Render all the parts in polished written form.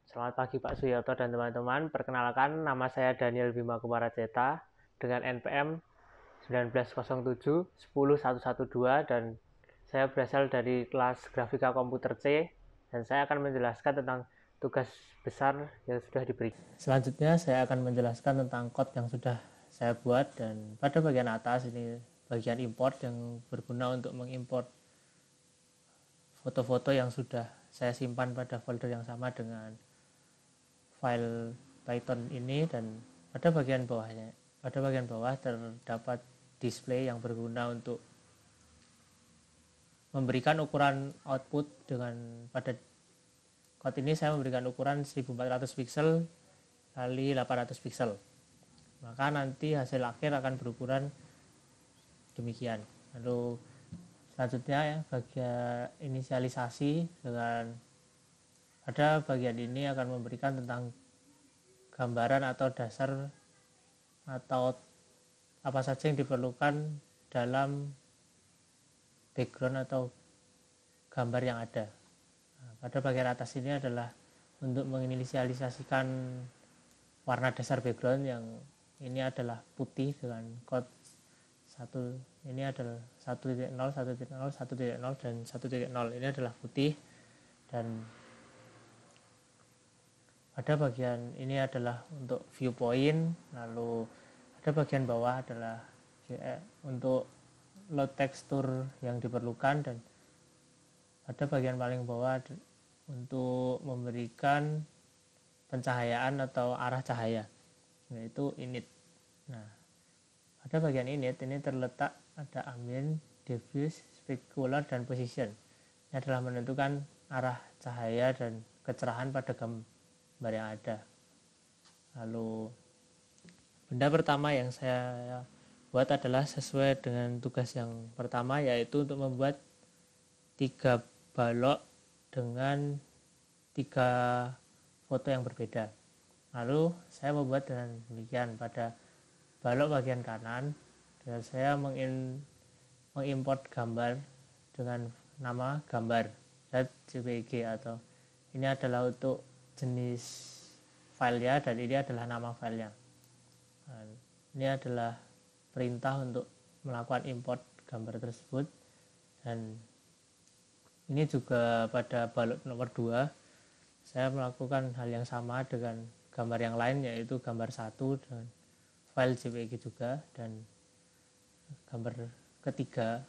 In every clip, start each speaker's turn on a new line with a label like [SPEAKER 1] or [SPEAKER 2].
[SPEAKER 1] Selamat pagi Pak Suyoto dan teman-teman. Perkenalkan, nama saya Daniel Bima Kumaraceta dengan NPM 1907 10112 dan saya berasal dari kelas Grafika Komputer C dan saya akan menjelaskan tentang tugas besar yang sudah diberikan. Selanjutnya saya akan menjelaskan tentang code yang sudah saya buat, dan pada bagian atas ini bagian import yang berguna untuk mengimport foto-foto yang sudah saya simpan pada folder yang sama dengan file Python ini, dan pada bagian bawah terdapat display yang berguna untuk memberikan ukuran output. Dengan pada code ini saya memberikan ukuran 1400 pixel kali 800 pixel, maka nanti hasil akhir akan berukuran demikian. Lalu selanjutnya ya, bagian inisialisasi. Dengan pada bagian ini akan memberikan tentang gambaran atau dasar atau apa saja yang diperlukan dalam background atau gambar yang ada. Nah, pada bagian atas ini adalah untuk menginisialisasikan warna dasar background, yang ini adalah putih dengan code 1. Ini adalah 1.0, 1.0, 1.0 dan 1.0. Ini adalah putih, dan pada bagian ini adalah untuk viewpoint. Lalu pada bagian bawah adalah untuk load tekstur yang diperlukan, dan pada bagian paling bawah untuk memberikan pencahayaan atau arah cahaya, yaitu init. Nah, pada bagian init ini terletak ada ambient, diffuse, specular, dan position. Ini adalah menentukan arah cahaya dan kecerahan pada gambar yang ada. Lalu benda pertama yang saya buat adalah sesuai dengan tugas yang pertama, yaitu untuk membuat 3 balok dengan 3 foto yang berbeda. Lalu saya membuat dengan demikian. Pada balok bagian kanan, dan saya mengimport gambar dengan nama gambar .jpg, atau ini adalah untuk jenis filenya dan ini adalah nama filenya. Dan ini adalah perintah untuk melakukan import gambar tersebut. Dan ini juga pada balok nomor 2 saya melakukan hal yang sama dengan gambar yang lain, yaitu gambar 1 dan file jpg juga. Dan gambar ketiga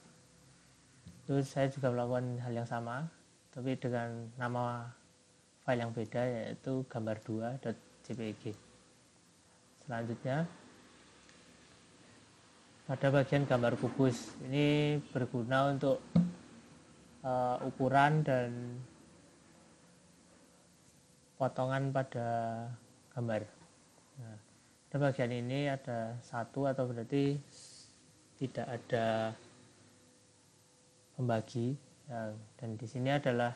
[SPEAKER 1] itu saya juga melakukan hal yang sama tapi dengan nama file yang beda, yaitu gambar 2.jpg. Selanjutnya pada bagian gambar kubus, ini berguna untuk ukuran dan potongan pada gambar. Nah, pada bagian ini ada 1, atau berarti tidak ada pembagi ya, dan di sini adalah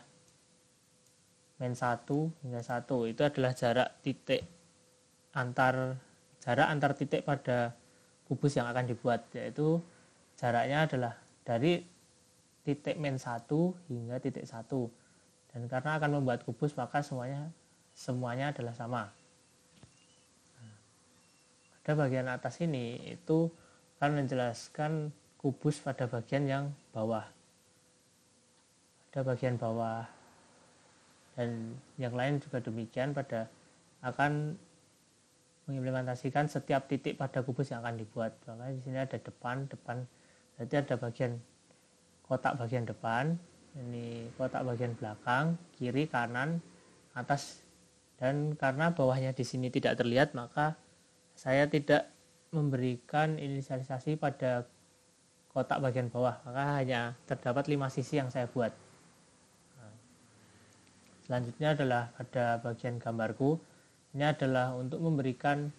[SPEAKER 1] min 1 hingga 1. Itu adalah jarak antar titik pada kubus yang akan dibuat, yaitu jaraknya adalah dari titik min 1 hingga titik 1. Dan karena akan membuat kubus, maka semuanya adalah sama. Pada bagian atas ini itu akan menjelaskan kubus pada bagian yang bawah. Pada bagian bawah dan yang lain juga demikian, pada akan mengimplementasikan setiap titik pada kubus yang akan dibuat. Maka di sini ada depan, berarti ada bagian kotak bagian depan, ini kotak bagian belakang, kiri, kanan, atas. Dan karena bawahnya di sini tidak terlihat, maka saya tidak memberikan inisialisasi pada kotak bagian bawah, maka hanya terdapat 5 sisi yang saya buat. Selanjutnya adalah pada bagian gambarku. Ini adalah untuk memberikan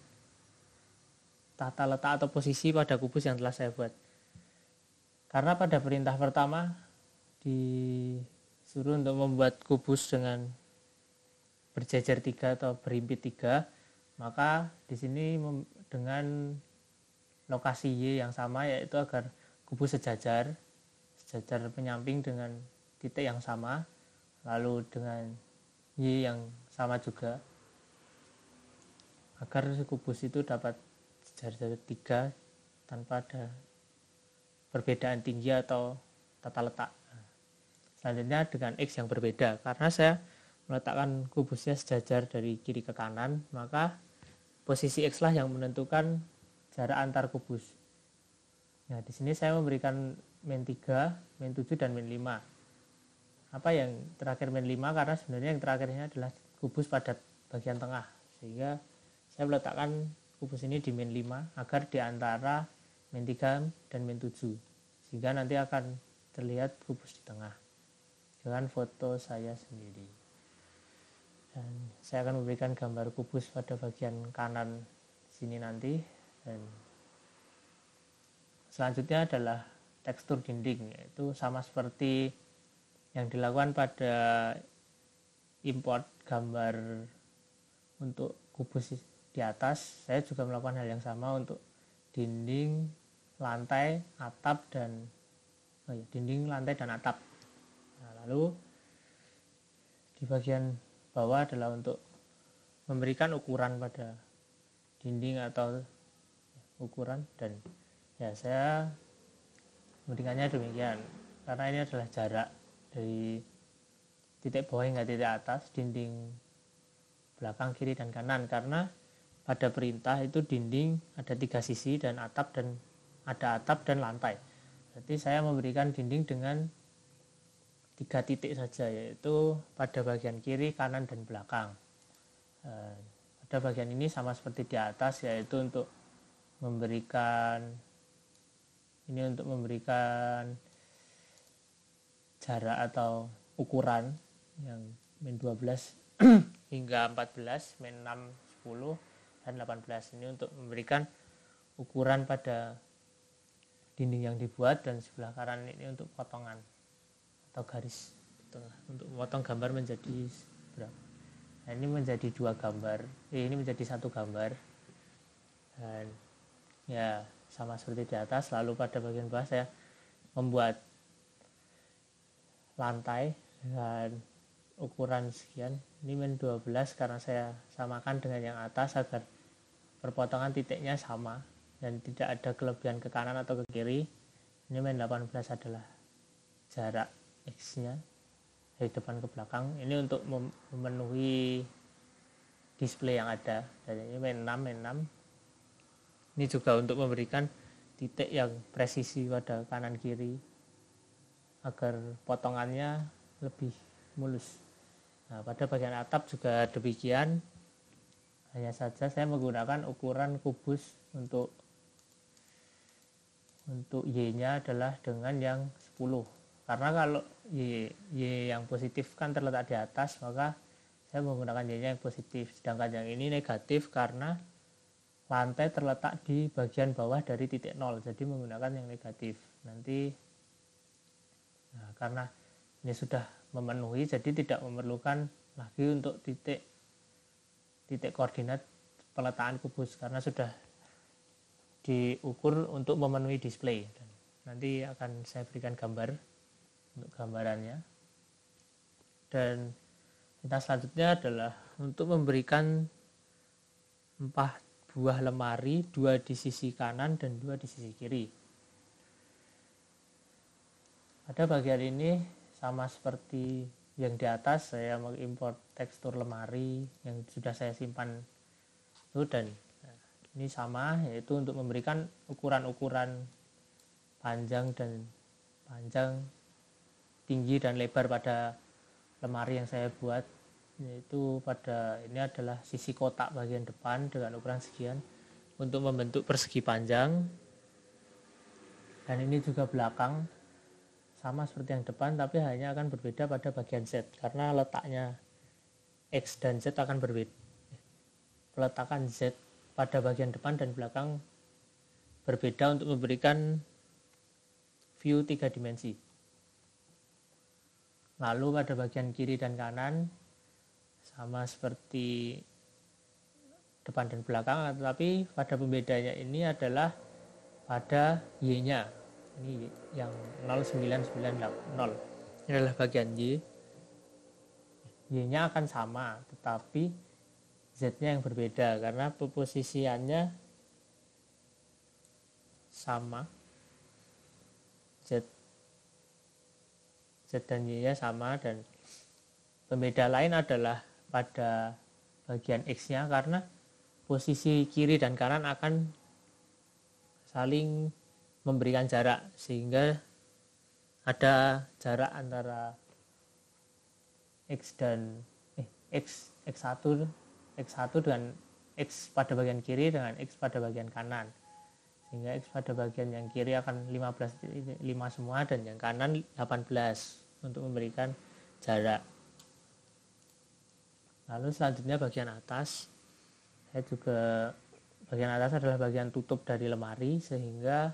[SPEAKER 1] tata letak atau posisi pada kubus yang telah saya buat. Karena pada perintah pertama disuruh untuk membuat kubus dengan berjejer 3 atau berhimpit 3, maka di sini dengan lokasi Y yang sama, yaitu agar kubus sejajar penyamping dengan titik yang sama, lalu dengan Y yang sama juga, agar kubus itu dapat sejajar 3 tanpa ada perbedaan tinggi atau tata letak. Selanjutnya dengan X yang berbeda, karena saya meletakkan kubusnya sejajar dari kiri ke kanan, maka posisi X lah yang menentukan jarak antar kubus. Nah, di sini saya memberikan min 3, min 7, dan min 5. Apa yang terakhir min 5? Karena sebenarnya yang terakhirnya adalah kubus pada bagian tengah, sehingga saya meletakkan kubus ini di min 5 agar di antara min 3 dan min 7, sehingga nanti akan terlihat kubus di tengah dengan foto saya sendiri. Dan saya akan memberikan gambar kubus pada bagian kanan sini nanti. Dan selanjutnya adalah tekstur dinding, yaitu sama seperti yang dilakukan pada import gambar untuk kubus di atas. Saya juga melakukan hal yang sama untuk dinding, lantai, atap, dan dinding, lantai, dan atap. Nah, lalu di bagian bawah adalah untuk memberikan ukuran pada dinding atau ukuran, dan ya saya memberikannya demikian karena ini adalah jarak dari titik bawah hingga titik atas, dinding belakang, kiri, dan kanan, karena pada perintah itu dinding ada 3 sisi dan ada atap dan lantai. Berarti saya memberikan dinding dengan 3 titik saja, yaitu pada bagian kiri, kanan, dan belakang. Pada bagian ini sama seperti di atas, yaitu untuk memberikan jarak atau ukuran yang min 12 hingga 14, min 6, 10, dan 18. Ini untuk memberikan ukuran pada dinding yang dibuat, dan sebelah kanan ini untuk potongan atau garis untuk memotong gambar menjadi berapa. Nah, ini menjadi 2 gambar, ini menjadi 1 gambar, dan ya sama seperti di atas. Lalu pada bagian bawah saya membuat lantai dan ukuran sekian, ini min 12 karena saya samakan dengan yang atas agar perpotongan titiknya sama dan tidak ada kelebihan ke kanan atau ke kiri. Ini min 18 adalah jarak X nya dari depan ke belakang, ini untuk memenuhi display yang ada. Dan ini min 6, ini juga untuk memberikan titik yang presisi pada kanan kiri agar potongannya lebih mulus. Nah, pada bagian atap juga demikian, hanya saja saya menggunakan ukuran kubus untuk Y nya adalah dengan yang 10, karena kalau Y yang positif kan terletak di atas, maka saya menggunakan Y nya yang positif, sedangkan yang ini negatif karena lantai terletak di bagian bawah dari titik 0, jadi menggunakan yang negatif. Nanti karena ini sudah memenuhi, jadi tidak memerlukan lagi untuk titik koordinat peletakan kubus, karena sudah diukur untuk memenuhi display. Dan nanti akan saya berikan gambar untuk gambarannya. Dan kita selanjutnya adalah untuk memberikan 4 buah lemari, 2 di sisi kanan dan 2 di sisi kiri. Pada bagian ini sama seperti yang di atas, saya mengimport tekstur lemari yang sudah saya simpan itu, dan ini sama, yaitu untuk memberikan ukuran-ukuran panjang, tinggi, dan lebar pada lemari yang saya buat, yaitu pada ini adalah sisi kotak bagian depan dengan ukuran sekian untuk membentuk persegi panjang, dan ini juga belakang sama seperti yang depan, tapi hanya akan berbeda pada bagian Z karena letaknya X dan Z akan berbeda. Peletakan Z pada bagian depan dan belakang berbeda untuk memberikan view 3 dimensi. Lalu pada bagian kiri dan kanan sama seperti depan dan belakang, tetapi pada pembedanya ini adalah pada Y nya. Ini yang 0990. Ini adalah bagian Y. Y-nya akan sama, tetapi Z-nya yang berbeda karena posisiannya sama. Z dan Y-nya sama, dan pembeda lain adalah pada bagian X-nya karena posisi kiri dan kanan akan saling memberikan jarak, sehingga ada jarak antara X dan X1 dengan X pada bagian kiri dengan X pada bagian kanan, sehingga X pada bagian yang kiri akan 5 semua dan yang kanan 18 untuk memberikan jarak. Lalu selanjutnya bagian atas, bagian atas adalah bagian tutup dari lemari, sehingga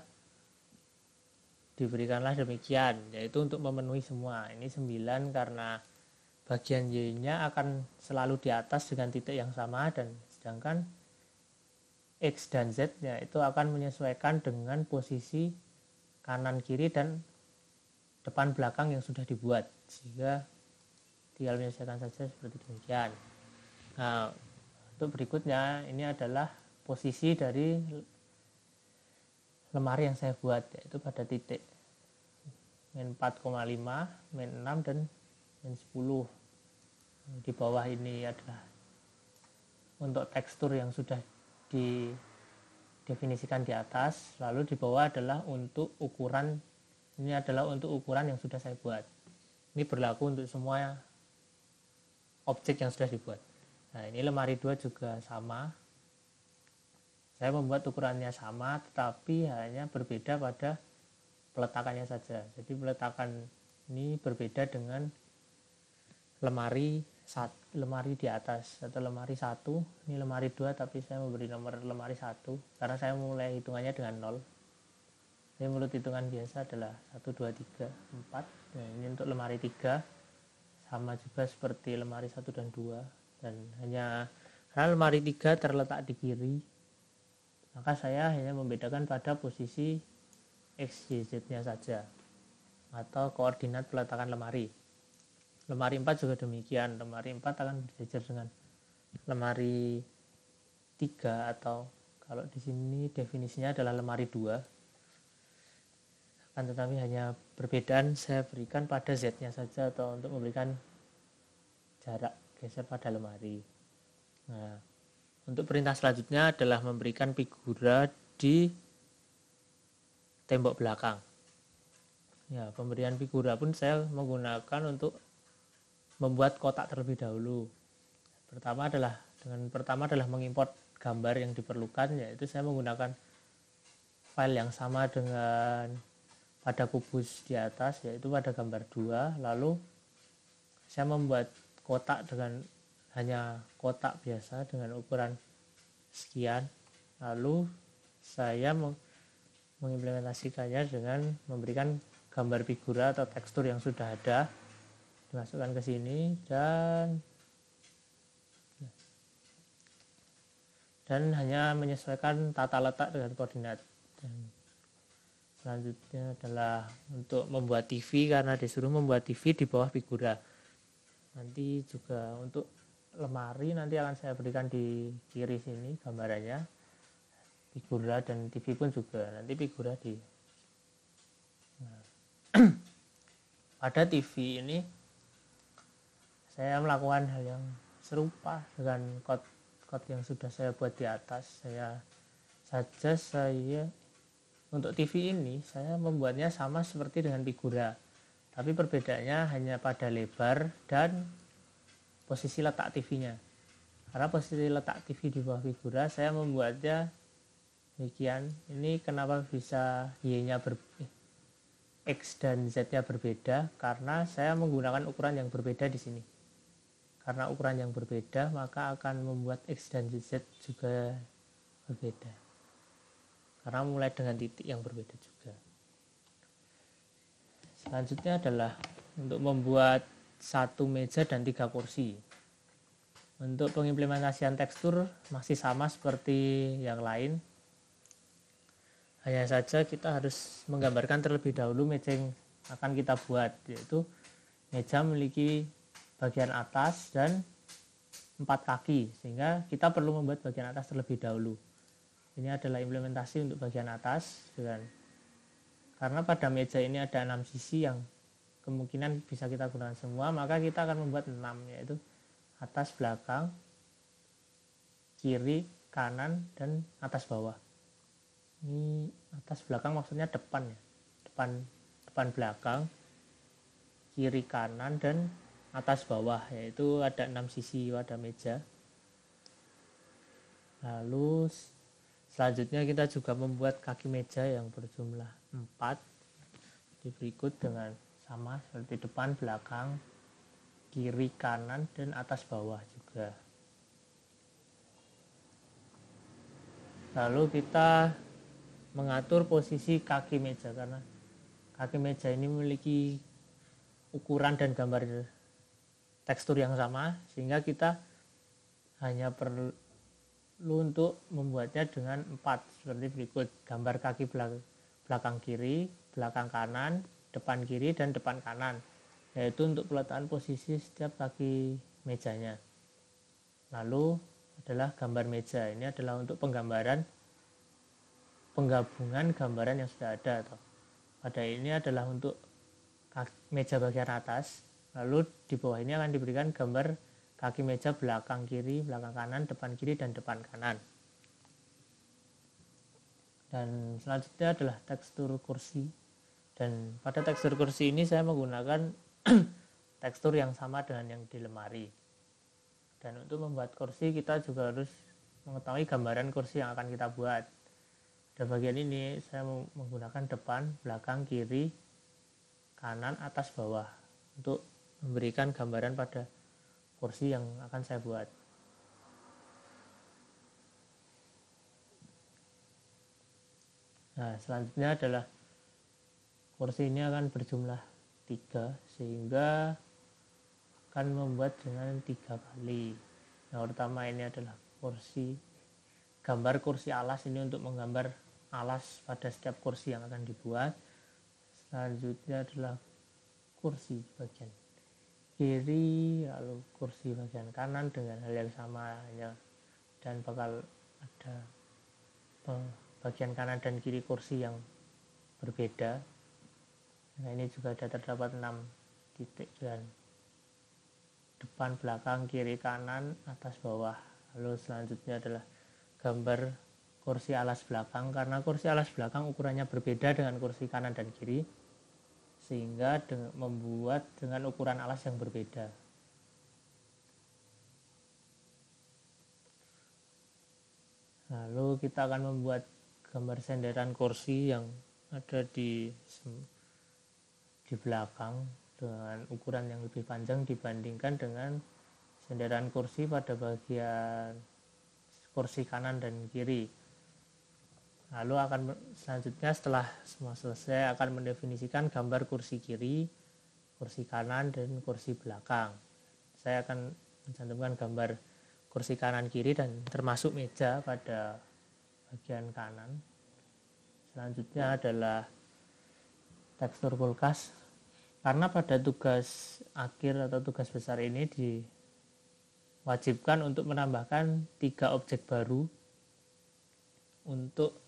[SPEAKER 1] diberikanlah demikian, yaitu untuk memenuhi semua. Ini 9 karena bagian Y-nya akan selalu di atas dengan titik yang sama, dan sedangkan X dan Z-nya itu akan menyesuaikan dengan posisi kanan kiri dan depan belakang yang sudah dibuat, sehingga tinggal menyesuaikan saja seperti demikian. Nah, untuk berikutnya ini adalah posisi dari lemari yang saya buat, yaitu pada titik min 4,5, min 6 dan min 10. Di bawah ini adalah untuk tekstur yang sudah didefinisikan di atas, lalu di bawah adalah untuk ukuran. Ini adalah untuk ukuran yang sudah saya buat. Ini berlaku untuk semua objek yang sudah dibuat. Nah, ini lemari 2 juga sama. Saya membuat ukurannya sama, tetapi hanya berbeda pada peletakannya saja. Jadi peletakan ini berbeda dengan lemari di atas atau lemari 1. Ini lemari 2, tapi saya memberi nomor lemari 1 karena saya mulai hitungannya dengan 0. Jadi menurut hitungan biasa adalah 1, 2, 3, 4. Nah, ini untuk lemari 3 sama juga seperti lemari 1 dan 2, dan hanya karena lemari 3 terletak di kiri, maka saya hanya membedakan pada posisi X, Y, Z-nya saja atau koordinat peletakan lemari. Lemari 4 juga demikian. Lemari 4 akan berjejer dengan lemari 3, atau kalau di sini definisinya adalah lemari 2. Akan tetapi hanya perbedaan saya berikan pada Z-nya saja, atau untuk memberikan jarak geser pada lemari. Nah, untuk perintah selanjutnya adalah memberikan figura di tembok belakang. Ya, pemberian figura pun saya menggunakan untuk membuat kotak terlebih dahulu. Pertama adalah mengimport gambar yang diperlukan, yaitu saya menggunakan file yang sama dengan pada kubus di atas, yaitu pada gambar 2. Lalu saya membuat kotak dengan hanya kotak biasa dengan ukuran sekian. Lalu saya mengimplementasikannya dengan memberikan gambar figura atau tekstur yang sudah ada, dimasukkan ke sini, dan hanya menyesuaikan tata letak dengan koordinat. Dan selanjutnya adalah untuk membuat TV, karena disuruh membuat TV di bawah figura. Nanti juga untuk lemari nanti akan saya berikan di kiri sini gambarannya, figura, dan TV pun juga nanti figura di pada TV ini saya melakukan hal yang serupa dengan code yang sudah saya buat di atas. Saya untuk TV ini saya membuatnya sama seperti dengan figura, tapi perbedaannya hanya pada lebar dan posisi letak TV-nya. Karena posisi letak TV di bawah figura saya membuatnya demikian. Ini kenapa bisa Y-nya X dan Z-nya berbeda, karena saya menggunakan ukuran yang berbeda di sini. Karena ukuran yang berbeda, maka akan membuat X dan Z juga berbeda. Karena mulai dengan titik yang berbeda juga. Selanjutnya adalah untuk membuat 1 meja dan 3 kursi. Untuk pengimplementasian tekstur masih sama seperti yang lain. Hanya saja kita harus menggambarkan terlebih dahulu meja yang akan kita buat, yaitu meja memiliki bagian atas dan 4 kaki, sehingga kita perlu membuat bagian atas terlebih dahulu. Ini adalah implementasi untuk bagian atas, karena pada meja ini ada 6 sisi yang kemungkinan bisa kita gunakan semua, maka kita akan membuat 6, yaitu atas, belakang, kiri, kanan, dan atas bawah. Ini atas belakang maksudnya depan ya, depan belakang, kiri kanan, dan atas bawah, yaitu ada 6 sisi pada meja. Lalu selanjutnya kita juga membuat kaki meja yang berjumlah 4 di berikut dengan sama seperti depan belakang, kiri kanan, dan atas bawah juga. Lalu kita mengatur posisi kaki meja, karena kaki meja ini memiliki ukuran dan gambar tekstur yang sama, sehingga kita hanya perlu untuk membuatnya dengan 4 seperti berikut. Gambar kaki belakang kiri, belakang kanan, depan kiri, dan depan kanan, yaitu untuk peletakan posisi setiap kaki mejanya. Lalu adalah gambar meja, ini adalah untuk penggabungan gambaran yang sudah ada. Pada ini adalah untuk meja bagian atas, lalu di bawah ini akan diberikan gambar kaki meja belakang kiri, belakang kanan, depan kiri, dan depan kanan. Dan selanjutnya adalah tekstur kursi, dan pada tekstur kursi ini saya menggunakan tekstur yang sama dengan yang di lemari. Dan untuk membuat kursi kita juga harus mengetahui gambaran kursi yang akan kita buat. Pada bagian ini saya menggunakan depan, belakang, kiri, kanan, atas, bawah untuk memberikan gambaran pada kursi yang akan saya buat. Nah, selanjutnya adalah kursi ini akan berjumlah 3, sehingga akan membuat dengan 3 kali. Yang pertama ini adalah gambar kursi alas, ini untuk menggambar alas pada setiap kursi yang akan dibuat. Selanjutnya adalah kursi bagian kiri, lalu kursi bagian kanan dengan hal yang sama, dan bakal ada bagian kanan dan kiri kursi yang berbeda. Nah, ini juga ada terdapat 6 titik dan depan, belakang, kiri, kanan, atas, bawah. Lalu selanjutnya adalah gambar kursi alas belakang, karena kursi alas belakang ukurannya berbeda dengan kursi kanan dan kiri, sehingga membuat dengan ukuran alas yang berbeda. Lalu kita akan membuat gambar senderan kursi yang ada di belakang dengan ukuran yang lebih panjang dibandingkan dengan senderan kursi pada bagian kursi kanan dan kiri. Lalu selanjutnya setelah semua selesai akan mendefinisikan gambar kursi kiri, kursi kanan, dan kursi belakang. Saya akan mencantumkan gambar kursi kanan kiri dan termasuk meja pada bagian kanan. Selanjutnya adalah tekstur kulkas, karena pada tugas akhir atau tugas besar ini diwajibkan untuk menambahkan 3 objek baru untuk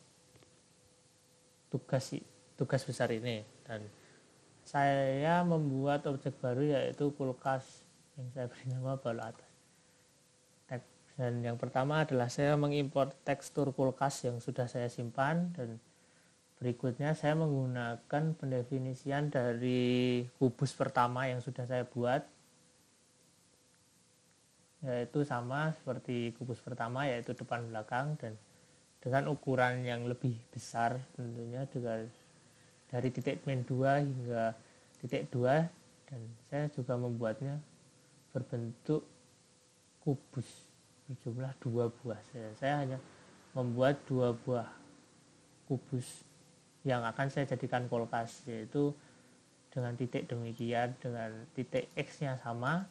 [SPEAKER 1] tugas besar ini, dan saya membuat objek baru yaitu kulkas yang saya beri nama balok atas. Dan yang pertama adalah saya mengimport tekstur kulkas yang sudah saya simpan, dan berikutnya saya menggunakan pendefinisian dari kubus pertama yang sudah saya buat, yaitu sama seperti kubus pertama, yaitu depan belakang, dan dengan ukuran yang lebih besar tentunya, dari titik min 2 hingga titik 2, dan saya juga membuatnya berbentuk kubus berjumlah 2 buah. Saya hanya membuat 2 buah kubus yang akan saya jadikan kulkas, yaitu dengan titik demikian, dengan titik X nya sama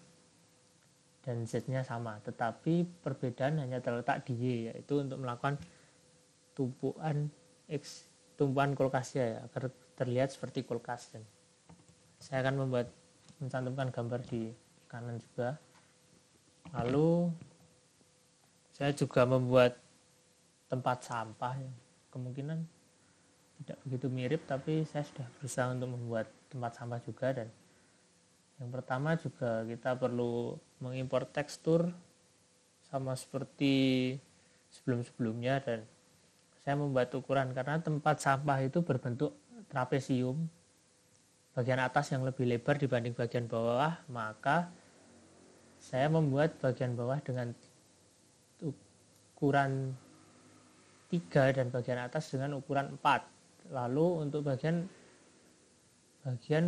[SPEAKER 1] dan Z nya sama, tetapi perbedaan hanya terletak di Y, yaitu untuk melakukan tumpuan kulkasnya ya, agar terlihat seperti kulkas. Dan saya akan mencantumkan gambar di kanan juga. Lalu saya juga membuat tempat sampah yang kemungkinan tidak begitu mirip, tapi saya sudah berusaha untuk membuat tempat sampah juga. Dan yang pertama juga kita perlu mengimpor tekstur sama seperti sebelum-sebelumnya, dan saya membuat ukuran karena tempat sampah itu berbentuk trapesium, bagian atas yang lebih lebar dibanding bagian bawah, maka saya membuat bagian bawah dengan ukuran 3 dan bagian atas dengan ukuran 4. Lalu untuk bagian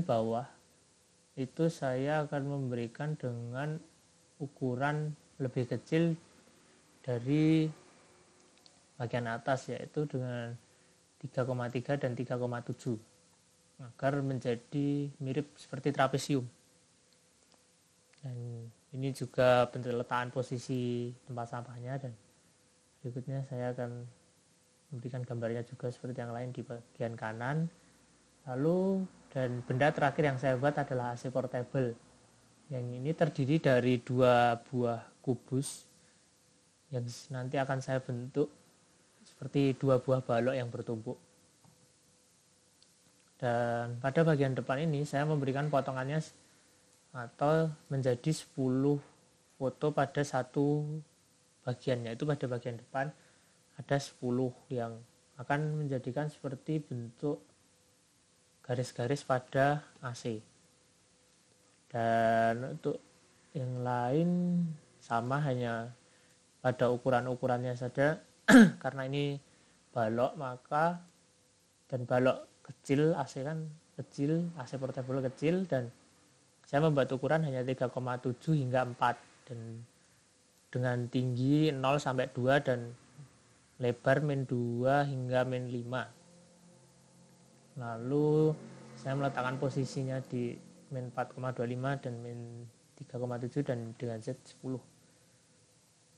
[SPEAKER 1] bawah itu saya akan memberikan dengan ukuran lebih kecil dari bagian atas, yaitu dengan 3,3 dan 3,7 agar menjadi mirip seperti trapesium. Dan ini juga penletakkan posisi tempat sampahnya, dan berikutnya saya akan memberikan gambarnya juga seperti yang lain di bagian kanan. Lalu dan benda terakhir yang saya buat adalah AC portable. Yang ini terdiri dari 2 buah kubus yang nanti akan saya bentuk seperti 2 buah balok yang bertumpuk. Dan pada bagian depan ini saya memberikan potongannya atau menjadi 10 foto pada satu bagian, yaitu pada bagian depan ada 10 yang akan menjadikan seperti bentuk garis-garis pada AC. Dan untuk yang lain sama, hanya pada ukuran-ukurannya saja. Karena ini balok, maka dan balok kecil, AC kan kecil, AC portable kecil, dan saya membuat ukuran hanya 3,7 hingga 4 dan dengan tinggi 0 sampai 2 dan lebar min 2 hingga min 5. Lalu saya meletakkan posisinya di min 4,25 dan min 3,7 dan dengan Z 10.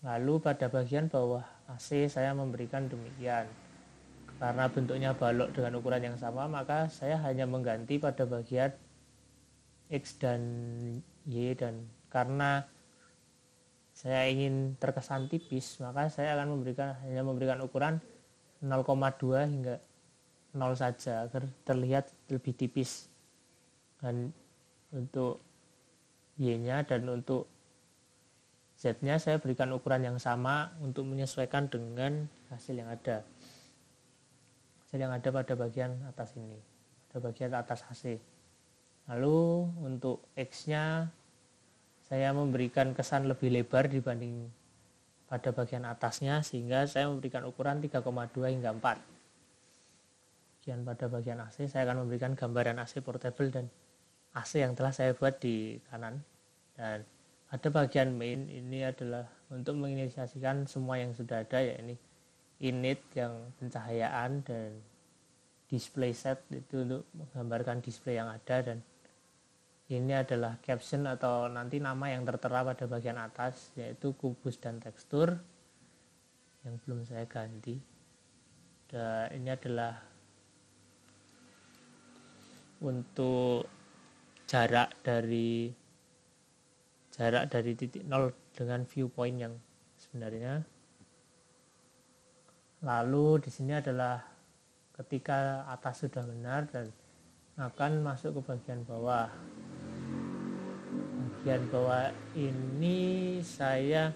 [SPEAKER 1] Lalu pada bagian bawah AC saya memberikan demikian. Karena bentuknya balok dengan ukuran yang sama, maka saya hanya mengganti pada bagian X dan Y, dan karena saya ingin terkesan tipis, maka saya akan hanya memberikan ukuran 0,2 hingga 0 saja agar terlihat lebih tipis. Dan untuk Y-nya dan untuk Z-nya saya berikan ukuran yang sama untuk menyesuaikan dengan hasil yang ada. Hasil yang ada pada bagian atas ini, pada bagian atas AC. Lalu untuk X-nya saya memberikan kesan lebih lebar dibanding pada bagian atasnya, sehingga saya memberikan ukuran 3,2 hingga 4. Kemudian pada bagian AC saya akan memberikan gambaran AC portable dan AC yang telah saya buat di kanan. Dan pada bagian main ini adalah untuk menginisiasikan semua yang sudah ada, yaitu init yang pencahayaan dan display set itu untuk menggambarkan display yang ada, dan ini adalah caption atau nanti nama yang tertera pada bagian atas, yaitu kubus dan tekstur yang belum saya ganti. Dan ini adalah untuk jarak dari titik 0 dengan viewpoint yang sebenarnya. Lalu di sini adalah ketika atas sudah benar dan akan masuk ke bagian bawah. Bagian bawah ini saya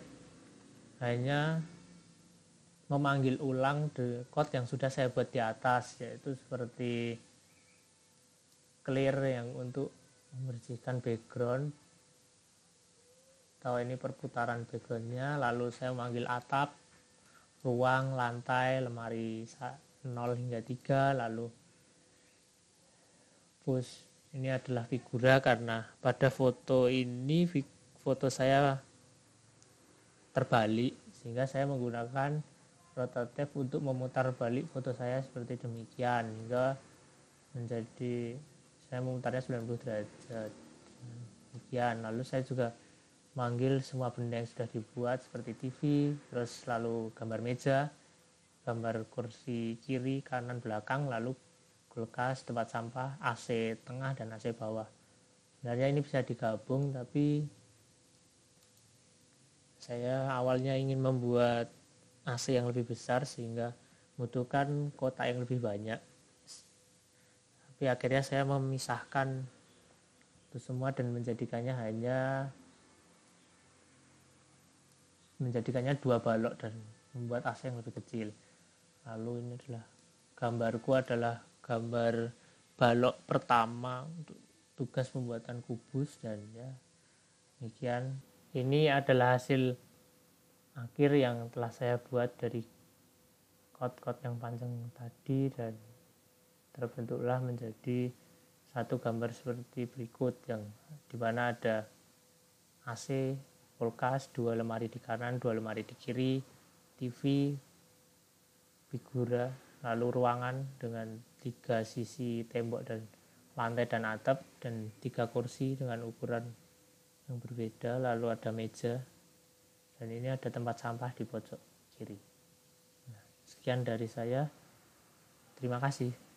[SPEAKER 1] hanya memanggil ulang code yang sudah saya buat di atas, yaitu seperti clear yang untuk membersihkan background atau ini perputaran backgroundnya. Lalu saya memanggil atap, ruang, lantai, lemari 0 hingga 3, lalu push. Ini adalah figura karena pada foto ini foto saya terbalik, sehingga saya menggunakan rotatif untuk memutar balik foto saya seperti demikian hingga menjadi saya memutarnya 90 derajat demikian. Lalu saya juga manggil semua benda yang sudah dibuat seperti TV, terus lalu gambar meja, gambar kursi kiri, kanan, belakang, lalu kulkas, tempat sampah, AC tengah dan AC bawah. Sebenarnya ini bisa digabung, tapi Saya awalnya ingin membuat AC yang lebih besar sehingga membutuhkan kotak yang lebih banyak, tapi akhirnya saya memisahkan itu semua dan menjadikannya 2 balok dan membuat AC yang lebih kecil. Lalu ini adalah gambarku, adalah gambar balok pertama untuk tugas pembuatan kubus, dan ya demikian. Ini adalah hasil akhir yang telah saya buat dari kot-kot yang panjang tadi, dan terbentuklah menjadi satu gambar seperti berikut, yang dimana ada AC, kulkas, 2 lemari di kanan, 2 lemari di kiri, TV, figura, lalu ruangan dengan 3 sisi tembok dan lantai dan atap, dan 3 kursi dengan ukuran yang berbeda, lalu ada meja, dan ini ada tempat sampah di pojok kiri. Sekian dari saya, terima kasih.